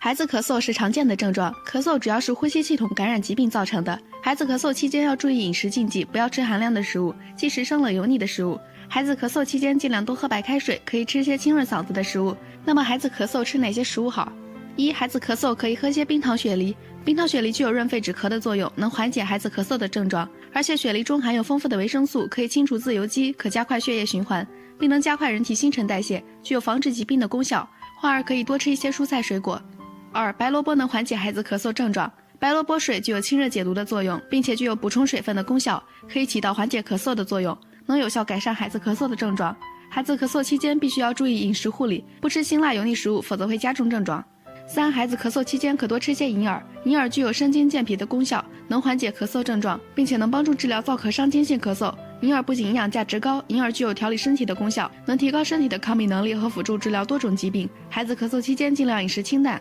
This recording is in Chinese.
孩子咳嗽是常见的症状，咳嗽主要是呼吸系统感染疾病造成的。孩子咳嗽期间要注意饮食禁忌，不要吃寒凉的食物，忌食生冷油腻的食物。孩子咳嗽期间尽量多喝白开水，可以吃些清润嗓子的食物。那么孩子咳嗽吃哪些食物好？一、孩子咳嗽可以喝些冰糖雪梨。冰糖雪梨具有润肺止咳的作用，能缓解孩子咳嗽的症状，而且雪梨中含有丰富的维生素，可以清除自由基，可加快血液循环，并能加快人体新陈代谢，具有防治疾病的功效。患儿可以多吃一些蔬菜水果。二、白萝卜能缓解孩子咳嗽症状。白萝卜水具有清热解毒的作用，并且具有补充水分的功效，可以起到缓解咳嗽的作用，能有效改善孩子咳嗽的症状。孩子咳嗽期间必须要注意饮食护理，不吃辛辣油腻食物，否则会加重症状。三、孩子咳嗽期间可多吃些银耳，银耳具有生津健脾的功效，能缓解咳嗽症状，并且能帮助治疗燥咳伤津性咳嗽。银耳不仅营养价值高，银耳具有调理身体的功效，能提高身体的抗病能力和辅助治疗多种疾病。孩子咳嗽期间尽量饮食清淡。